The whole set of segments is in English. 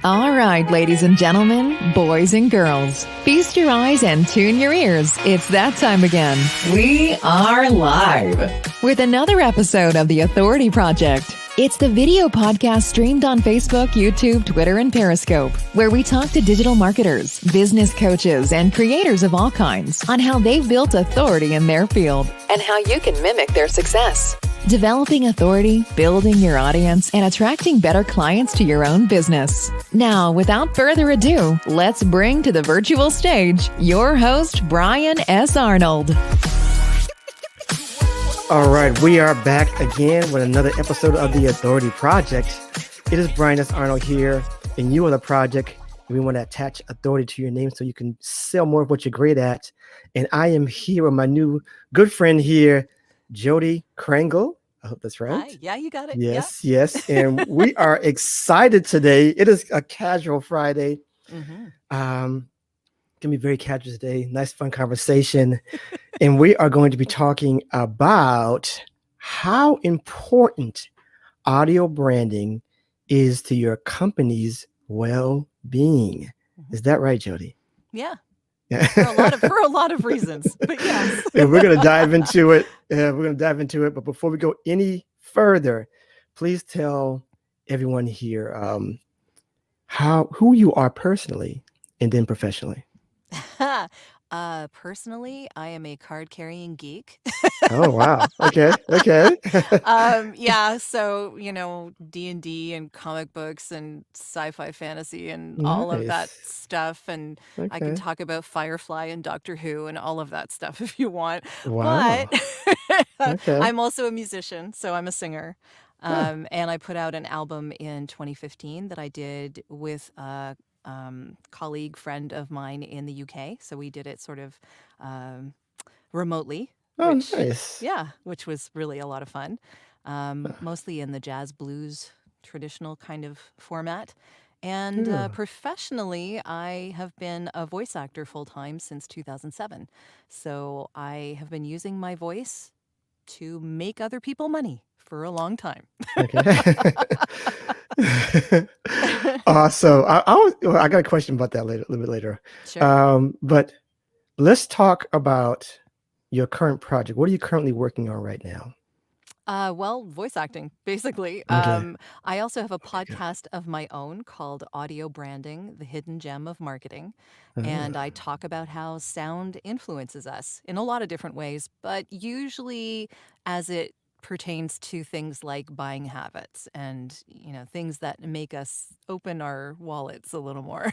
All right, ladies and gentlemen, boys and girls, feast your eyes and tune your ears. It's that time again. We are live with another episode of The Authority Project. It's the video podcast streamed on Facebook, YouTube, Twitter, and Periscope, where we talk to digital marketers, business coaches, and creators of all kinds on how they've built authority in their field and how you can mimic their success. Developing authority, building your audience, and attracting better clients to your own business. Now, without further ado, let's bring to the virtual stage your host, Brian S. Arnold. All right, we are back again with another episode of The Authority Project. It is Brian S. Arnold here, and you are the project. We want to attach authority to your name so you can sell more of what you're great at. And I am here with my new good friend here, Jodi Krangle. I hope that's right. Hi. Yeah, you got it. Yes, yes. And we are excited today. It is a casual Friday. Gonna be very casual today. Nice, fun conversation. And we are going to be talking about how important audio branding is to your company's well-being. Is that right, Jodi? Yeah. For a lot of reasons, but yes. And we're going to dive into it. But before we go any further, please tell everyone here who you are personally and then professionally. Personally, I am a card-carrying geek. Oh, wow. Okay. Yeah, so, D&D and comic books and sci-fi fantasy and all of that Nice. stuff. And I can Okay. talk about Firefly and Doctor Who and all of that stuff if you want. Wow. But Okay. I'm also a musician, so I'm a singer. Huh. And I put out an album in 2015 that I did with colleague friend of mine in the UK. So we did it sort of remotely. Oh, Which, nice. yeah, which was really a lot of fun. Mostly in the jazz blues traditional kind of format. And Yeah. professionally, I have been a voice actor full time since 2007. So I have been using my voice to make other people money for a long time. Okay. Awesome. I got a question about that later, a little bit later. Sure. But let's talk about your current project. What are you currently working on right now? Well, voice acting, basically. Okay. I also have a Okay, good. podcast of my own called Audio Branding, the Hidden Gem of Marketing. And I Ah, talk about how sound influences us in a lot of different ways, but usually as it pertains to things like buying habits and, things that make us open our wallets a little more.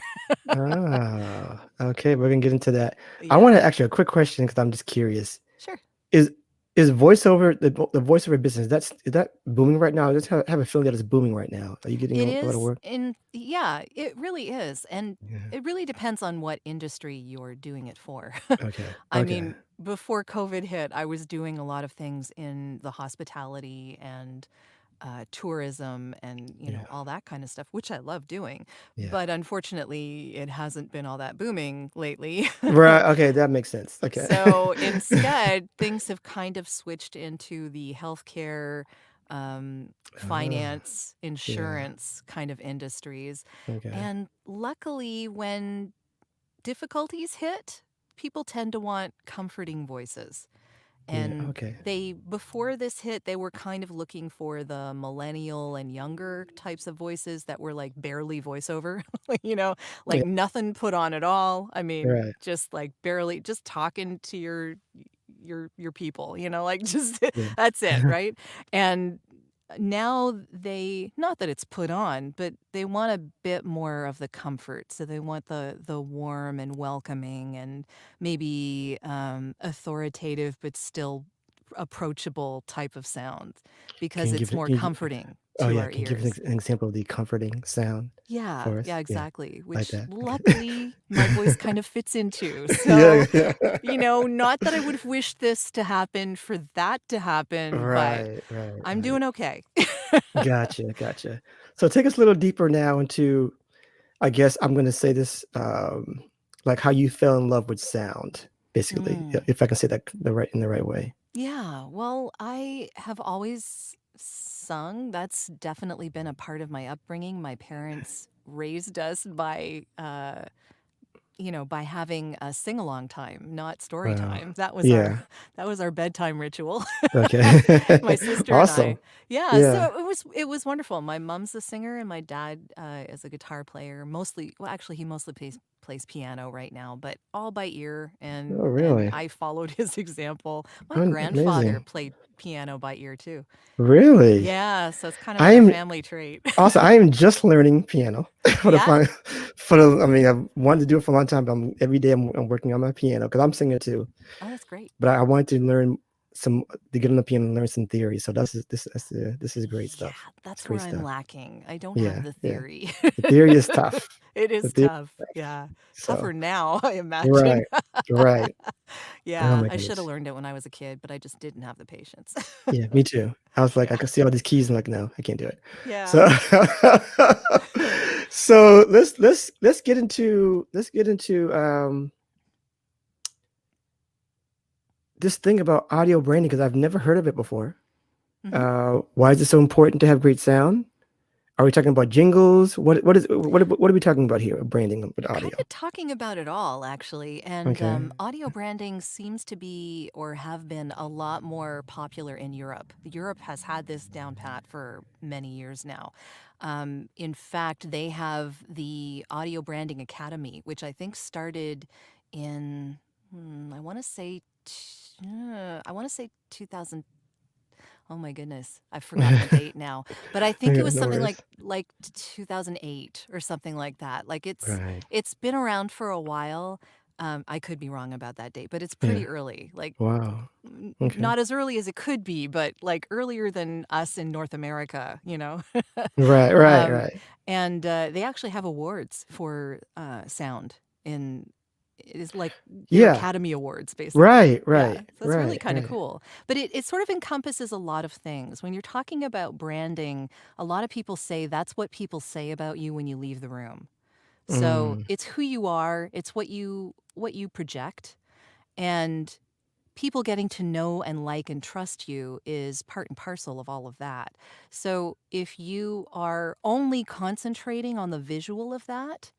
okay. We're gonna get into that. I Yeah, want to ask you a quick question because I'm just curious. sure. Is is voiceover the voiceover business? Is that booming right now? I just have a feeling that it's booming right now. Are you getting It a lot of is, work? and yeah, it really is. And Yeah. it really depends on what industry you're doing it for. Okay. I Okay. mean, before COVID hit, I was doing a lot of things in the hospitality and tourism and, Yeah. all that kind of stuff, which I love doing. Yeah. But unfortunately, it hasn't been all that booming lately. Right. Okay. That makes sense. Okay. So instead, things have kind of switched into the healthcare, Ah, finance, yeah. insurance kind of industries. Okay. And luckily, when difficulties hit, people tend to want comforting voices. Yeah. And Okay. before this hit, they were kind of looking for the millennial and younger types of voices that were like barely voiceover, like Yeah. nothing put on at all. I mean, Right. just like barely, just talking to your people, like just Yeah. that's it, right? And now not that it's put on, but they want a bit more of the comfort. So they want the warm and welcoming and maybe authoritative, but still approachable type of sound Can because you it's give it? more comforting Oh to yeah. our Can you give ears. an example of the comforting sound Yeah, for us? yeah, Yeah. exactly. Like Which that. Okay. luckily my voice kind of fits into. Yeah. So, Yeah. not that I would have wished this to happen for that to happen, but Right. Right. I'm Right. doing okay. Gotcha. So take us a little deeper now into, I guess I'm going to say this, like how you fell in love with sound, basically, Mm. if I can say that in the right way. Yeah, well, I have always sung. That's definitely been a part of my upbringing. My parents raised us by by having a sing-along time, not story Wow. time. That was our Yeah. that was our bedtime ritual. Okay. My sister and I. Awesome. Yeah, so Yeah. it was wonderful. My mom's a singer and my dad is a guitar player. Mostly, well, actually, he mostly plays piano right now, but all by ear. Oh, And really? I followed his example. My grandfather Amazing. played piano by ear too. Really? Yeah, so it's kind of I like a am family trait. Also, I am just learning piano for the Yeah. fun, for the. I mean, I've wanted to do it for a long time, but every day I'm working on my piano because I'm singing too. Oh, that's great. But I wanted to learn to get on the piano and learn some theory. So this is great Yeah, stuff. It's that's where great I'm stuff. lacking. I don't have Yeah, the yeah. theory. The theory is tough. It The is theory tough. is tough. Yeah. So Tougher now, I imagine. right, right. Oh Yeah, my I should have goodness. learned it when I was a kid, but I just didn't have the patience. Yeah, me too. I was like, I Yeah. could see all these keys and like, no, I can't do it. Yeah. So so let's get into this thing about audio branding because I've never heard of it before. Mhm. Why is it so important to have great sound? Are we talking about jingles? What are we talking about here? Branding with We're kind audio. of talking about it all, actually. And Okay. audio branding seems to be or have been a lot more popular in Europe. Europe has had this down pat for many years now. In fact, they have the Audio Branding Academy, which I think started in, I want to say, I want to say 2000. Oh my goodness, I've forgotten the date now, but I think it Yeah, was no something worries. like 2008 or something like that. Like Right. it's been around for a while. I could be wrong about that date, but it's Yeah. pretty early. Like Wow. Okay. not as early as it could be, but like earlier than us in North America, you know. Right, right, um, right. and they actually have awards for sound in. It is like your Yeah. Academy Awards, basically. Right, Yeah, right, so that's really right, kind of right. cool. But it sort of encompasses a lot of things. When you're talking about branding, a lot of people say that's what people say about you when you leave the room. So Mm, it's who you are, it's what you project, and people getting to know and like and trust you is part and parcel of all of that. So if you are only concentrating on the visual of that,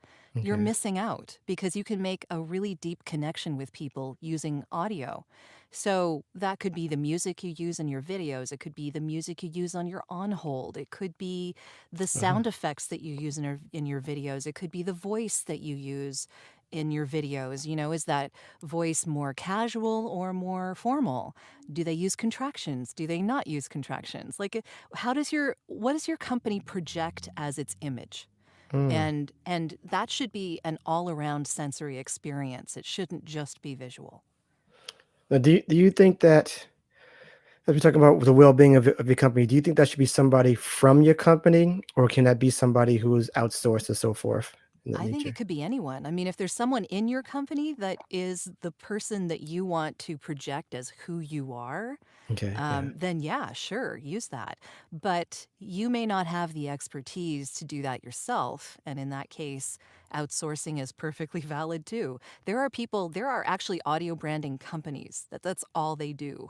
you're okay. missing out because you can make a really deep connection with people using audio. So that could be the music you use in your videos. It could be the music you use on your on hold. It could be the Uh-huh. sound effects that you use in your videos. It could be the voice that you use in your videos. Is that voice more casual or more formal? Do they use contractions? Do they not use contractions? Like, what does your company project as its image? Mm. And that should be an all-around sensory experience. It shouldn't just be visual. Now, do you think that as we talk about the well-being of your company, do you think that should be somebody from your company, or can that be somebody who is outsourced and so forth in that I think it nature? could be anyone. I mean, if there's someone in your company that is the person that you want to project as who you are, Okay, yeah. then yeah, sure, use that. But you may not have the expertise to do that yourself. And in that case, outsourcing is perfectly valid too. There are actually audio branding companies that's all they do.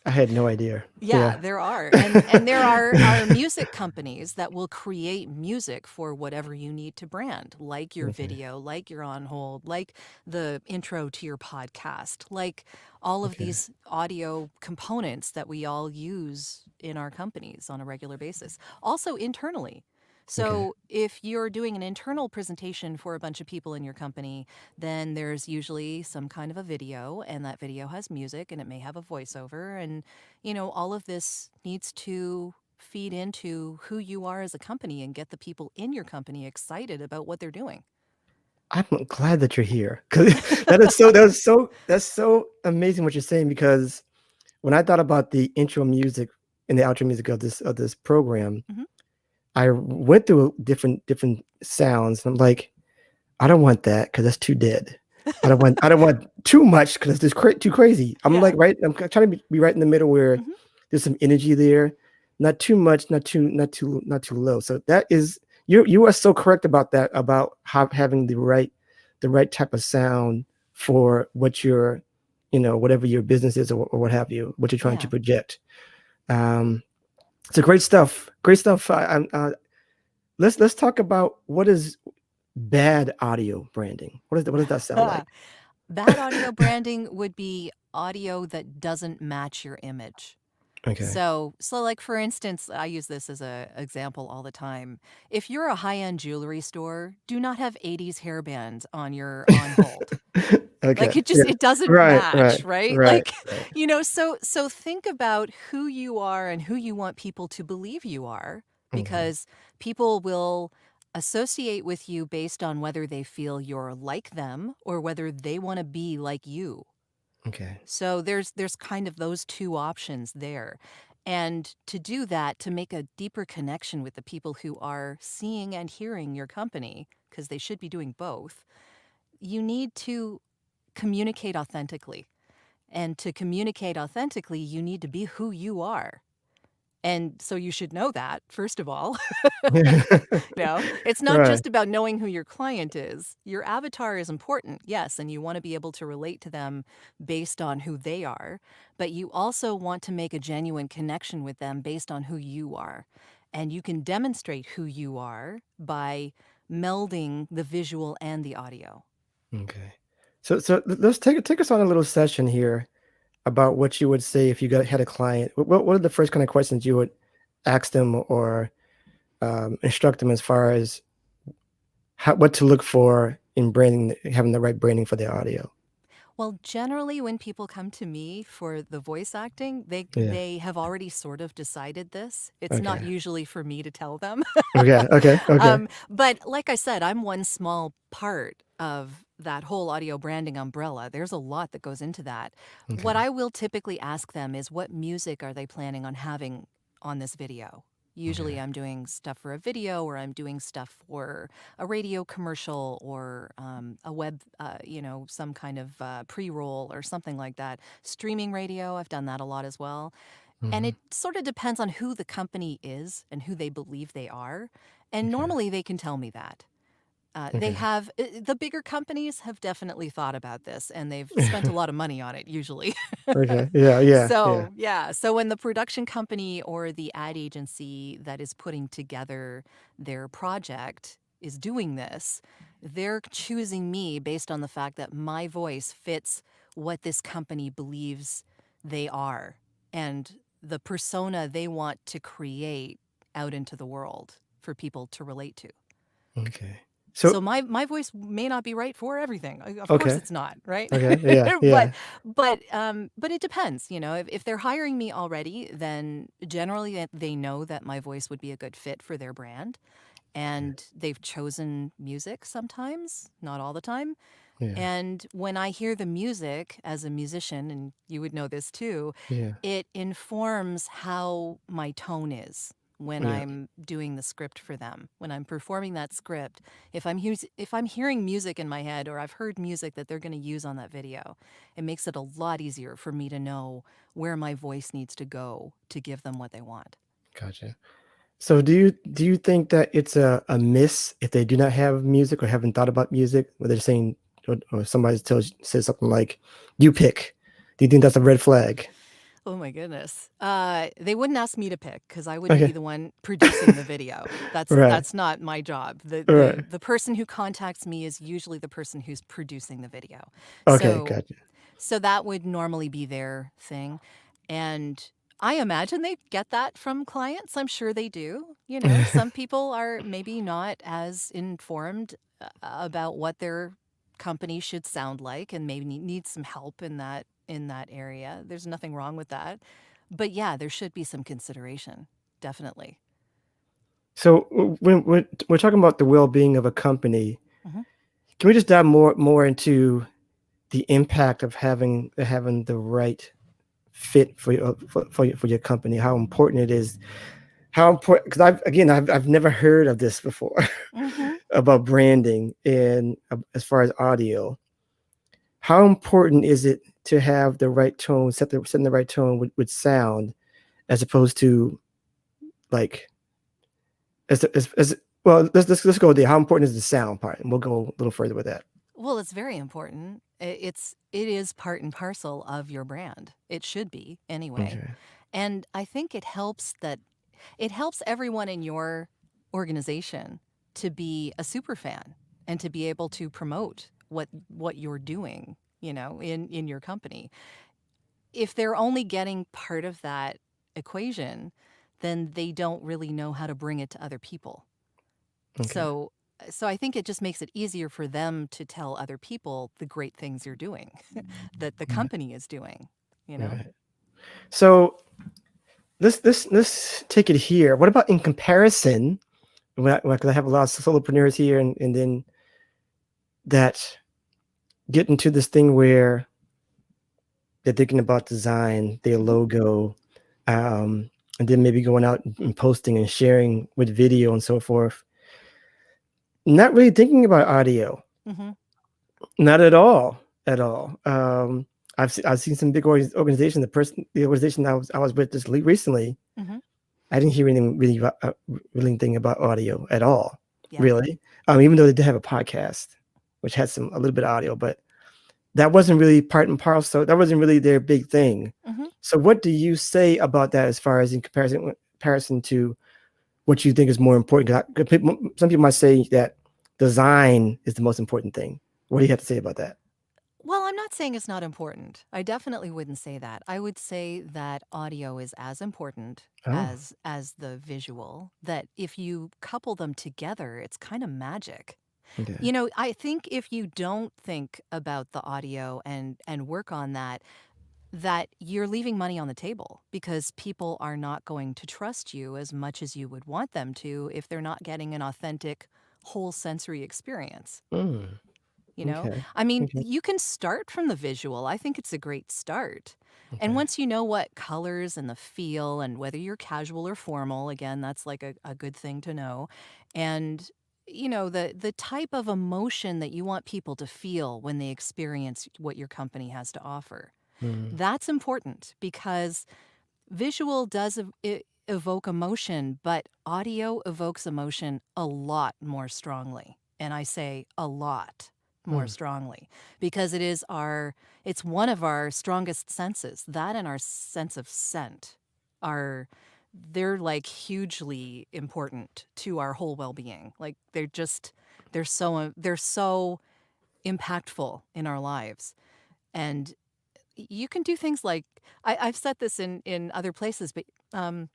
I had no idea. Yeah, Yeah. there are. And there are music companies that will create music for whatever you need to brand, like your Okay, video, like your on hold, like the intro to your podcast, like all of okay, these audio components that we all use in our companies on a regular basis. Also internally. okay. So if you're doing an internal presentation for a bunch of people in your company, then there's usually some kind of a video, and that video has music and it may have a voiceover, and all of this needs to feed into who you are as a company and get the people in your company excited about what they're doing. I'm glad that you're here because that's so amazing what you're saying because when I thought about the intro music and the outro music of this program, Hmm. I went through different sounds. And I'm like, I don't want that because that's too dead. I don't want too much because it's just too crazy. I'm Yeah. like right. I'm trying to be right in the middle where Hmm. there's some energy there, not too much, not too low. So that is you are so correct about that about having the right type of sound for what your whatever your business is or what have you, what you're trying to Yeah. project. Um, so great stuff. Great stuff. Let's talk about bad audio branding? What does that sound like? Bad audio branding would be audio that doesn't match your image. Okay. So like for instance, I use this as a example all the time. If you're a high-end jewelry store, do not have 80s hairband on your on hold. Okay. Like Yeah. it doesn't Right. Right. match, right? Right. Like, Right. so think about who you are and who you want people to believe you are, Okay. because people will associate with you based on whether they feel you're like them or whether they want to be like you. Okay. So there's kind of those two options there. And to do that, to make a deeper connection with the people who are seeing and hearing your company, because they should be doing both, you need to communicate authentically. And to communicate authentically, you need to be who you are. And so you should know that, first of all. It's not Right. just about knowing who your client is. Your avatar is important, yes, and you want to be able to relate to them based on who they are, but you also want to make a genuine connection with them based on who you are. And you can demonstrate who you are by melding the visual and the audio. Okay. So let's take us on a little session here about what you would say if you had a client. What are the first kind of questions you would ask them or instruct them as far as what to look for in branding, having the right branding for their audio? Well, generally, when people come to me for the voice acting, they Yeah. they have already sort of decided this. It's not Okay. usually for me to tell them. Okay. Okay. Okay. But like I said, I'm one small part of that whole audio branding umbrella. There's a lot that goes into that. What Okay. I will typically ask them is what music are they planning on having on this video? Usually Okay. I'm doing stuff for a video or I'm doing stuff for a radio commercial or a web, some kind of pre-roll or something like that. Streaming radio, I've done that a lot as well. And Hmm. it sort of depends on who the company is and who they believe they are. And Okay. normally they can tell me that. Okay. The bigger companies have definitely thought about this and they've spent a lot of money on it usually. Okay. Yeah. Yeah. Yeah. So, yeah. So when the production company or the ad agency that is putting together their project is doing this, they're choosing me based on the fact that my voice fits what this company believes they are and the persona they want to create out into the world for people to relate to. Okay. So So my voice may not be right for everything. Of course okay. it's not, right? Okay. Yeah. but Yeah. but it depends, if they're hiring me already, then generally they know that my voice would be a good fit for their brand and they've chosen music sometimes, not all the time. Yeah. And when I hear the music as a musician, and you would know this too, Yeah. it informs how my tone is when Yeah. I'm doing the script for them. When I'm performing that script, if I'm hearing music in my head or I've heard music that they're going to use on that video, it makes it a lot easier for me to know where my voice needs to go to give them what they want. Gotcha. So do you think that it's a miss if they do not have music or haven't thought about music, where they're saying or somebody says something like, "You pick." Do you think that's a red flag? Oh my goodness. They wouldn't ask me to pick because I wouldn't be Okay. the one producing the video. Right. That's not my job. The Right. the the person who contacts me is usually the person who's producing the video. Okay. So Gotcha. so that would normally be their thing. And I imagine they get that from clients. I'm sure they do. Some people are maybe not as informed about what their company should sound like and maybe need some help in that area. There's nothing wrong with that. But yeah, there should be some consideration. Definitely. So when we're talking about the well-being of a company, Mhm. can we just dive more into the impact of having the right fit for your company? How important it is? How important? Because I've never heard of this before Mhm. about branding and as far as audio. How important is it to have the right tone, setting the right tone with sound, as opposed to like as well? Let's go there. How important is the sound part, and we'll go a little further with that. Well, it's very important. It is part and parcel of your brand. It should be anyway. Okay. And I think it helps everyone in your organization to be a super fan. and to be able to promote what you're doing, in your company. If they're only getting part of that equation, then they don't really know how to bring it to other people. Okay. So I think it just makes it easier for them to tell other people the great things you're doing, that the Right. company is doing, you know? Right. So let's take it here. What about in comparison? Because I have a lot of solopreneurs here, and then that get into this thing where they're thinking about design, their Mhm. logo, and then maybe going out and posting and sharing with video and so forth. Not really thinking about audio, Mhm. not at all, at all. I've seen some big organizations. The organization I was with just recently, Mhm. I didn't hear anything really anything about audio at all, Yeah. really. Even though they did have a podcast, which had a little bit of audio, but that wasn't really part and parcel. That wasn't really their big thing. Mhm. So, what do you say about that as far as in comparison to what you think is more important? 'Cause some people might say that design is the most important thing. What do you have to say about that? Well, I'm not saying it's not important. I definitely wouldn't say that. I would say that audio is as important Oh, as the visual, that if you couple them together, it's kind of magic. okay. I think if you don't think about the audio and work on that you're leaving money on the table because people are not going to trust you as much as you would want them to if they're not getting an authentic whole sensory experience. Mm, You know, okay. I mean, Okay. you can start from the visual. I think it's a great start. And Okay. once you know what colors and the feel and whether you're casual or formal, again, that's like a good thing to know. And, the type of emotion that you want people to feel when they experience what your company has to offer. Mm, That's important because visual does evoke emotion, but audio evokes emotion a lot more strongly. And I say a lot more mm, strongly because it's one of our strongest senses. That and our sense of scent are they're like hugely important to our whole well-being. Like they're so impactful in our lives. And you can do things like I've said this in other places, but um,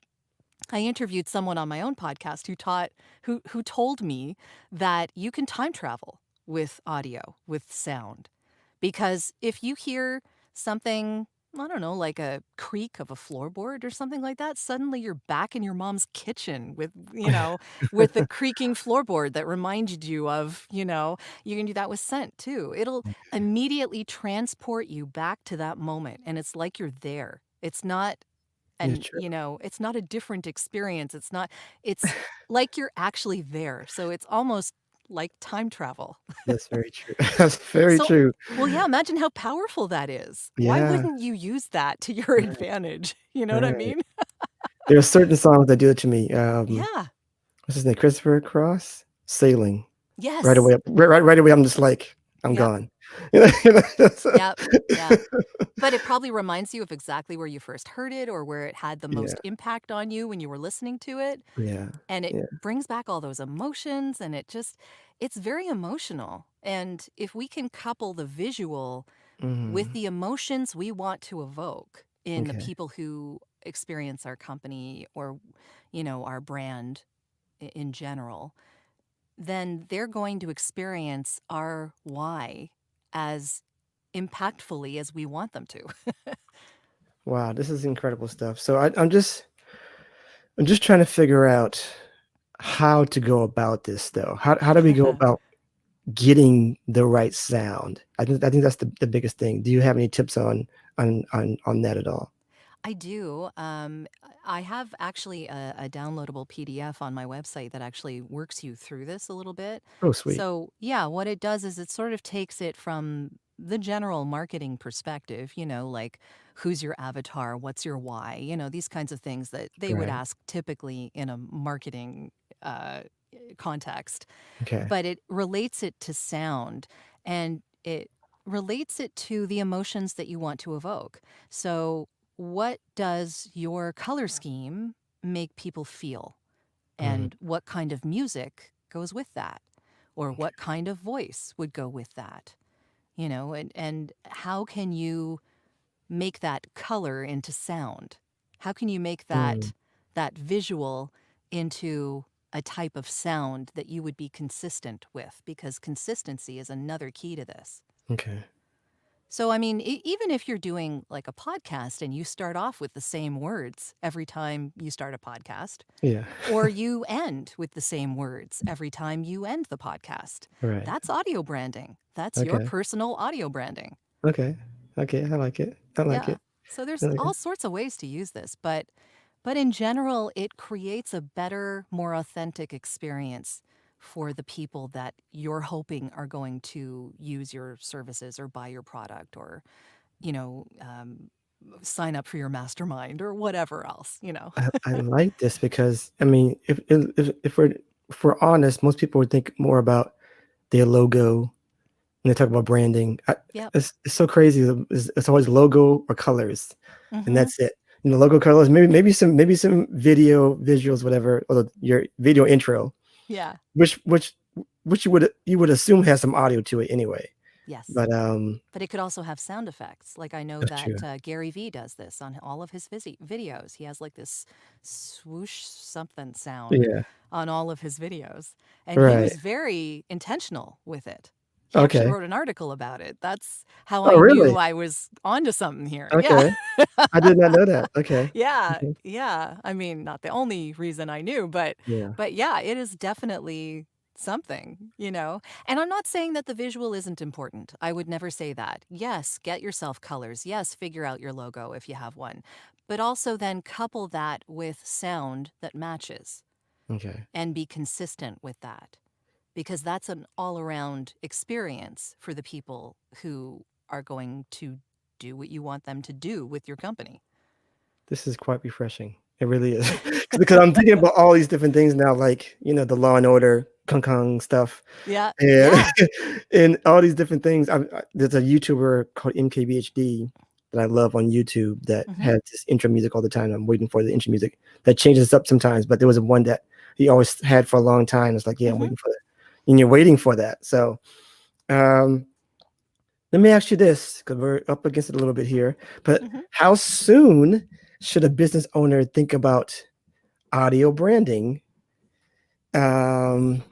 I interviewed someone on my own podcast who told me that you can time travel with audio, with sound. Because if you hear something, I don't know, like a creak of a floorboard or something like that, suddenly you're back in your mom's kitchen with the creaking floorboard that reminded you of, you can do that with scent too. It'll immediately transport you back to that moment and it's like you're there. It's not yeah, and, true. it's not a different experience. It's like you're actually there. So it's almost like time travel. That's very true. That's very So, true. well, yeah, imagine how powerful that is. Why Yeah. wouldn't you use that to your Right. advantage? You know what I Right. mean? There are certain songs that do it to me. Yeah. What's his name? Christopher Cross? Sailing. Right Yes. away. Right away. I'm just like, I'm Yep. gone. That's- Yep. Yeah. But it probably reminds you of exactly where you first heard it or where it had the yeah. most impact on you when you were listening to it. Yeah. And it Yeah. brings back all those emotions and it's very emotional. And if we can couple the visual with Mhm. the emotions we want to evoke in the Okay. people who experience our company or our brand in general, then they're going to experience our why as impactfully as we want them to. Wow, this is incredible stuff. So I'm just trying to figure out how to go about this though. How do we go about getting the right sound? I think that's the biggest thing. Do you have any tips on that at all? I do. I have actually a downloadable PDF on my website that actually works you through this a little bit. Oh, sweet. So, yeah, what it does is it sort of takes it from the general marketing perspective, like who's your avatar, what's your why, these kinds of things that they would Right. ask typically in a marketing uh, context. Okay. But it relates it to sound and it relates it to the emotions that you want to evoke. So, what does your color scheme make people feel? Mhm. And what kind of music goes with that? or what kind of voice would go with that, and how can you make that color into sound? How can you make Mm, that visual into a type of sound that you would be consistent with? Because consistency is another key to this. okay. So, I mean, even if you're doing like a podcast and you start off with the same words every time you start a podcast, Yeah. or you end with the same words every time you end the podcast, Right. that's audio branding. That's your Okay. personal audio branding. Okay. Okay. I like it. I like Yeah. it. So I there's like it. all sorts of ways to use this, but in general, it creates a better, more authentic experience for the people that you're hoping are going to use your services or buy your product or, you know, um, sign up for your mastermind or whatever else. I like this because I mean, if we're honest, most people would think more about their logo when they talk about branding. Yep. It's so crazy. It's always logo or colors, and Mm-hmm. that's it. Logo, colors, maybe some video visuals, whatever, or your video intro, Yeah. which you would assume has some audio to it anyway. Yes. But But it could also have sound effects. Like I know that's that true. Gary Vee does this on all of his videos. He has like this swoosh something sound Yeah. on all of his videos. And he Right. was very intentional with it. He actually Okay. wrote an article about it. That's how Oh, I knew really? I was onto something here. Yeah. Okay. I did not know that. Okay. Yeah. Okay. Yeah. I mean, not the only reason I knew, but Yeah. but yeah, it is definitely something. And I'm not saying that the visual isn't important. I would never say that. Yes, get yourself colors. Yes, figure out your logo if you have one. But also then couple that with sound that matches Okay. and be consistent with that because that's an all-around experience for the people who are going to do what you want them to do with your company. This is quite refreshing. It really is. Because I'm thinking about all these different things now, like, the Law and Order, Kung Kung stuff, Yeah. and Yeah. and all these different things. There's a YouTuber called MKBHD that I love on YouTube that Mhm. has this intro music all the time. I'm waiting for the intro music that changes up sometimes, but there was one that he always had for a long time. It's like, yeah, I'm Mhm. waiting for that. And you're waiting for that. So um, let me ask you this, because we're up against it a little bit here. But Mhm. how soon should a business owner think about audio branding um,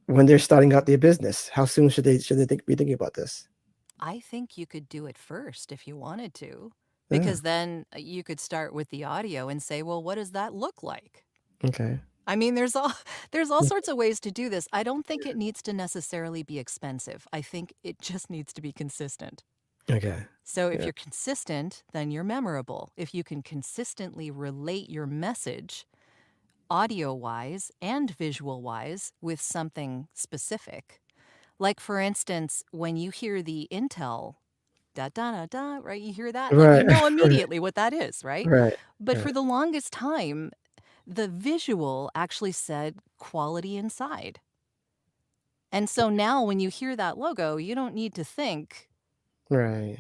when they're starting out their business? How soon should they be thinking about this? I think you could do it first if you wanted to, Yeah. because then you could start with the audio and say, well, what does that look like? Okay. I mean, there's all there's all sorts of ways to do this. I don't think it needs to necessarily be expensive. I think it just needs to be consistent. Okay. So if Yeah. you're consistent, then you're memorable. If you can consistently relate your message audio-wise and visual-wise with something specific. Like for instance, when you hear the Intel da da da da, right? You hear that, like you Right. know Right. immediately what that is, right? Right. But Right. for the longest time, the visual actually said quality inside. And so now when you hear that logo, you don't need to think, Right.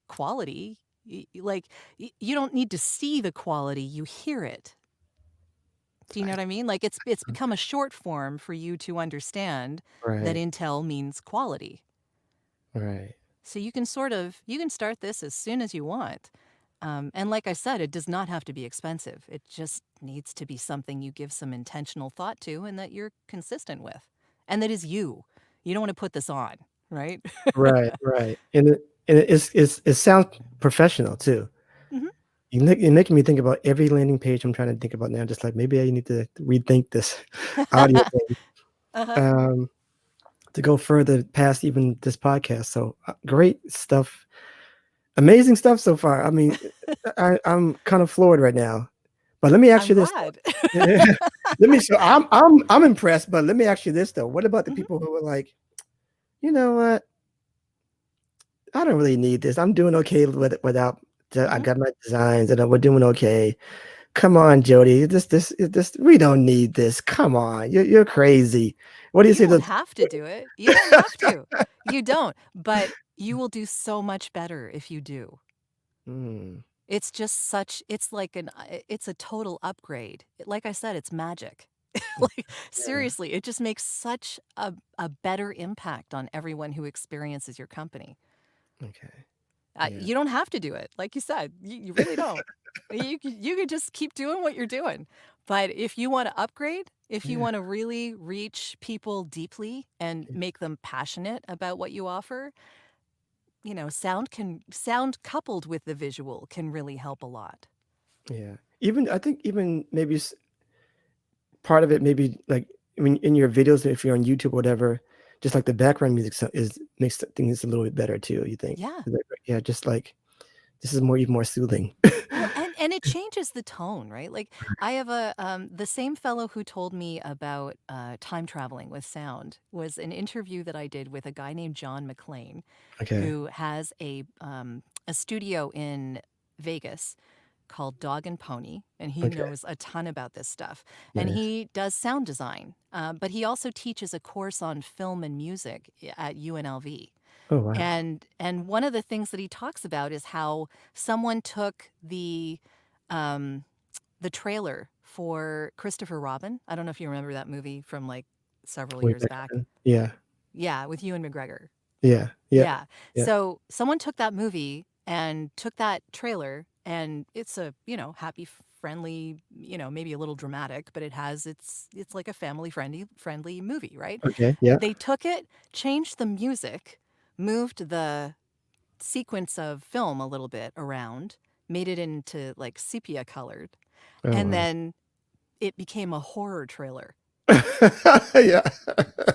quality. You don't need to see the quality, you hear it. Do you know I- what I mean? Like it's become a short form for you to understand that Right. Intel means quality. Right. So you can start this as soon as you want. And like I said, it does not have to be expensive. It just needs to be something you give some intentional thought to and that you're consistent with. And that is you. You don't want to put this on, right? Right. Right. And it sounds professional too. Mhm. You're making me think about every landing page I'm trying to think about now. Just like maybe I need to rethink this audio thing Uh-huh. um, to go further past even this podcast. So great stuff, amazing stuff so far. I mean, I'm kind of floored right now. But let me ask I'm you this glad. though. Let me. So I'm impressed. But let me ask you this though. What about the Mhm. people who are like, you know what? I don't really need this. I'm doing okay without. I Mhm. got my designs and we're doing okay. Come on, Jody. This. We don't need this. Come on, you're crazy. What do you You say don't to? have to do it. You don't have to. You don't. But you will do so much better if you do. Hmm, It's just it's like it's a total upgrade. Like I said, it's magic. Like, Yeah. seriously, it just makes such a better impact on everyone who experiences your company. Okay. Yeah. You don't have to do it, like you said. You really don't. You could just keep doing what you're doing. But if you want to upgrade, if you Yeah. want to really reach people deeply and Yeah. make them passionate about what you offer, sound coupled with the visual can really help a lot. Yeah. Even I think even maybe part of it maybe like I mean in your videos if you're on YouTube or whatever, just like the background music is makes things a little bit better too, you think? Yeah. Is that right? Yeah, just like this is more even more soothing. Well, and it changes the tone, right? Like I have the same fellow who told me about time traveling with sound was an interview that I did with a guy named John McClane, Okay. who has a studio in Vegas called Dog and Pony, and he Okay. knows a ton about this stuff. And Nice. he does sound design, but he also teaches a course on film and music at UNLV. Oh, wow. And one of the things that he talks about is how someone took um, the trailer for Christopher Robin. I don't know if you remember that movie from like several Way years back back. then. Yeah. Yeah, with Ewan McGregor. Yeah. Yep. Yeah. Yeah. So someone took that movie and took that trailer, and it's a, happy, friendly, maybe a little dramatic, but it's like a family friendly movie, right? Okay. Yeah. They took it, changed the music, moved the sequence of film a little bit around, made it into like sepia colored, Oh, and wow. then it became a horror trailer. Yeah.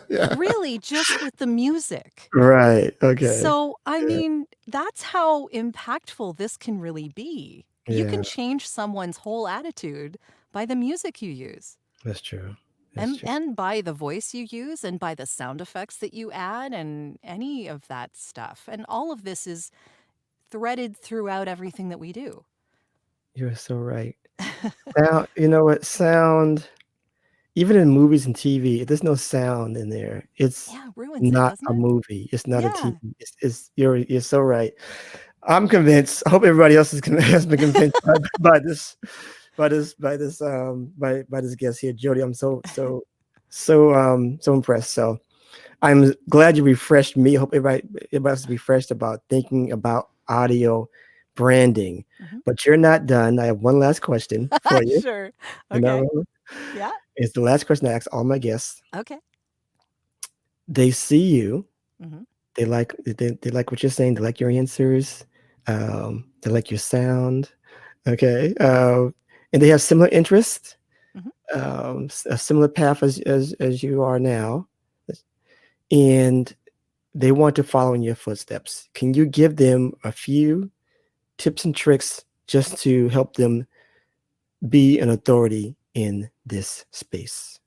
Yeah. Really, just with the music. Right. Okay. So, I Yeah. mean, that's how impactful this can really be. You can Yeah. change someone's whole attitude by the music you use. That's true. That's And true. and by the voice you use and by the sound effects that you add and any of that stuff. And all of this is threaded throughout everything that we do. You're so right. Now, you know what? Sound, even in movies and TV, if there's no sound in there, it's Yeah, ruins it, not doesn't a it? movie. It's not a Yeah. TV. It's you're so right. I'm convinced. I hope everybody else has been convinced by this guest here, Jody. I'm so impressed. So I'm glad you refreshed me. I hope everybody else is refreshed about thinking about audio branding. Mhm. But you're not done. I have one last question for you. Sure. You Okay. know, Yeah. it's the last question I ask all my guests. Okay. They see you. Mhm. They like what you're saying. They like your answers. They like your sound. Okay. And they have similar interests, Mhm. a similar path as you are now, and they want to follow in your footsteps. Can you give them a few tips and tricks just to help them be an authority in this space?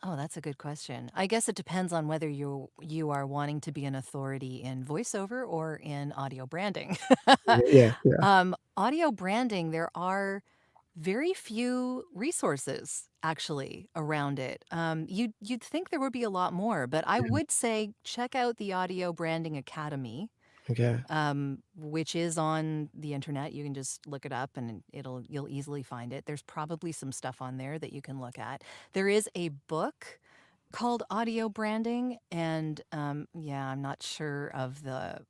Oh, that's a good question. I guess it depends on whether you are wanting to be an authority in voiceover or in audio branding. Yeah, yeah, Audio branding, there are very few resources actually around it. You'd think there would be a lot more, but I yeah. would say check out the Audio Branding Academy, Okay. which is on the internet. You can just look it up and you'll easily find it. There's probably some stuff on there that you can look at. There is a book called Audio Branding, and yeah, I'm not sure of the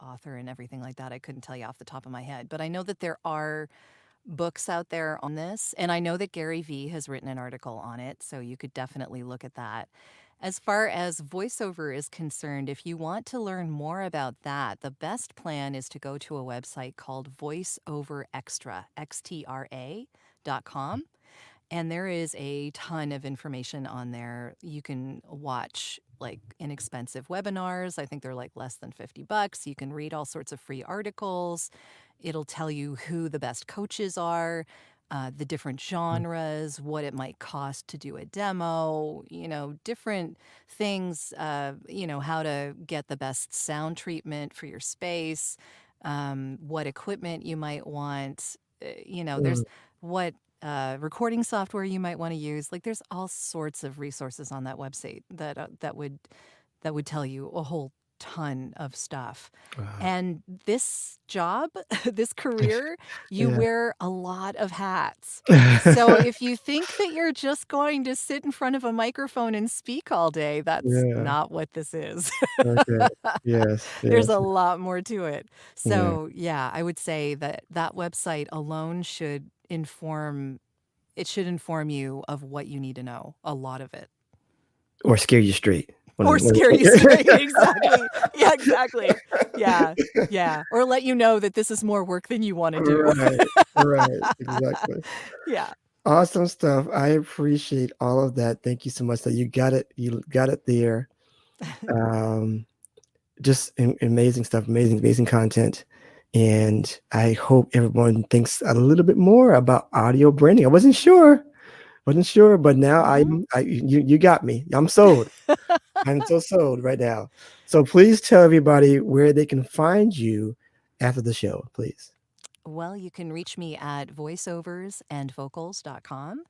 author and everything like that. I couldn't tell you off the top of my head, but I know that there are books out there on this, and I know that Gary Vee has written an article on it, so you could definitely look at that. As far as voiceover is concerned, if you want to learn more about that, the best plan is to go to a website called voiceoverextra, XTRA.com. And there is a ton of information on there. You can watch like inexpensive webinars. I think they're like less than $50. You can read all sorts of free articles. It'll tell you who the best coaches are, the different genres, what it might cost to do a demo, different things, how to get the best sound treatment for your space, what equipment you might want. There's Mm, what recording software you might want to use. Like there's all sorts of resources on that website that would tell you a whole ton of stuff. Wow. And this job, this career, you Yeah. wear a lot of hats. So if you think that you're just going to sit in front of a microphone and speak all day, that's Yeah. not what this is. Okay. Yes. There's Yes. a lot more to it. Yeah. So yeah, I would say that that website alone should inform you of what you need to know, a lot of it. Or scare you straight. Or scare you straight, exactly. Yeah, exactly. Yeah, yeah. Or let you know that this is more work than you want to do. Right. Exactly. Yeah. Awesome stuff. I appreciate all of that. Thank you so much. That you got it. You got it there. Just amazing stuff. Amazing content. And I hope everyone thinks a little bit more about audio branding. I wasn't sure, but now you got me. I'm sold. I'm so sold right now. So please tell everybody where they can find you after the show, please. Well, you can reach me at voiceoversandvocals.com,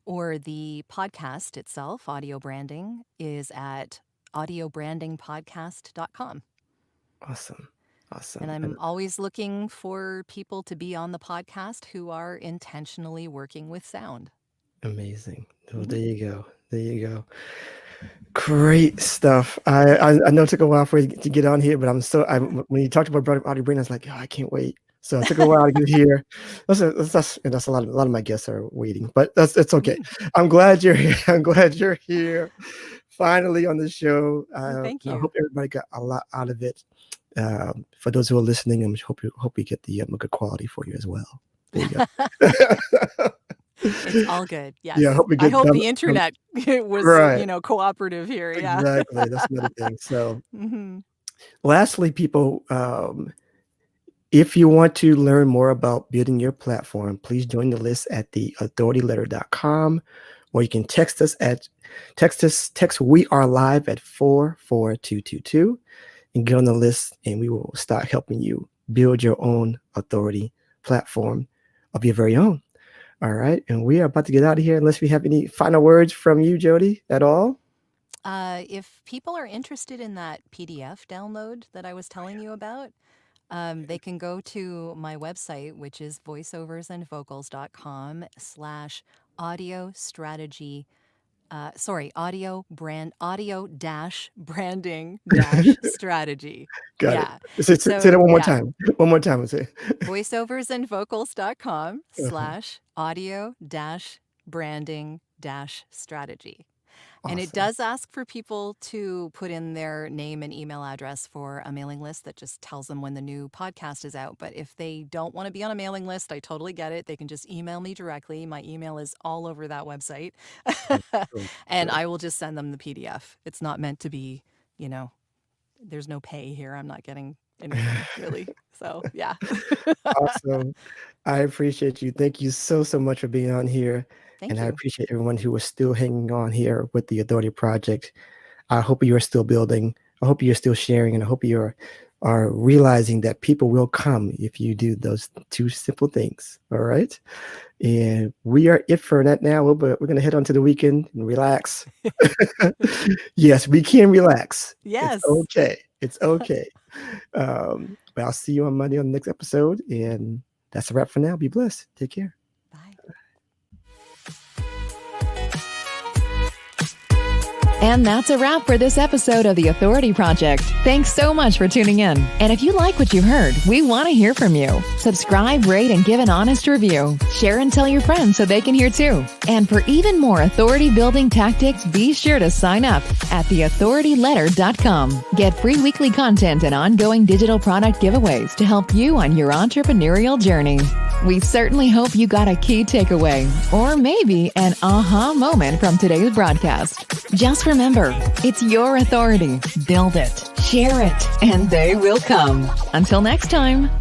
or the podcast itself, Audio Branding, is at audiobrandingpodcast.com. Awesome. And I'm always looking for people to be on the podcast who are intentionally working with sound. Amazing. Well, there you go. Great stuff. I know it took a while for you to get on here, but when you talked about audio branding, I was like, oh, I can't wait. So it took a while to get here. That's a lot of my guests are waiting, but it's okay. I'm glad you're here. I'm glad you're here finally on the show. Thank you. I hope everybody got a lot out of it. For those who are listening, I hope we get the good quality for you as well. There you go. It's all good. Yes. Yeah, I hope the internet was cooperative here. Yeah. Exactly. That's another thing. So lastly, people, if you want to learn more about building your platform, please join the list at theauthorityletter.com, or you can text We Are Live at 44222 and get on the list, and we will start helping you build your own authority platform of your very own. All right. And we are about to get out of here unless we have any final words from you, Jodi, at all. If people are interested in that PDF download that I was telling you about, they can go to my website, which is voiceoversandvocals.com/audio-branding-strategy. Got it. Say that one more time. One more time. voiceoversandvocals.com/audio-branding-strategy. Awesome. And it does ask for people to put in their name and email address for a mailing list that just tells them when the new podcast is out. But if they don't want to be on a mailing list, I totally get it. They can just email me directly. My email is all over that website. And I will just send them the PDF. It's not meant to be, there's no pay here. I'm not getting anything really. So, yeah. Awesome. I appreciate you. Thank you so much for being on here. Thank you. I appreciate everyone who is still hanging on here with the Authority Project. I hope you are still building. I hope you're still sharing, and I hope you are realizing that people will come if you do those two simple things. All right. And we are it for that now. We're going to head on to the weekend and relax. Yes, we can relax. Yes. It's okay. But I'll see you on Monday on the next episode. And that's a wrap for now. Be blessed. Take care. Bye. And that's a wrap for this episode of The Authority Project. Thanks so much for tuning in. And if you like what you heard, we want to hear from you. Subscribe, rate, and give an honest review. Share and tell your friends so they can hear too. And for even more authority building tactics, be sure to sign up at theauthorityletter.com. Get free weekly content and ongoing digital product giveaways to help you on your entrepreneurial journey. We certainly hope you got a key takeaway, or maybe an aha moment from today's broadcast. Just remember, it's your authority. Build it, share it, and they will come. Until next time.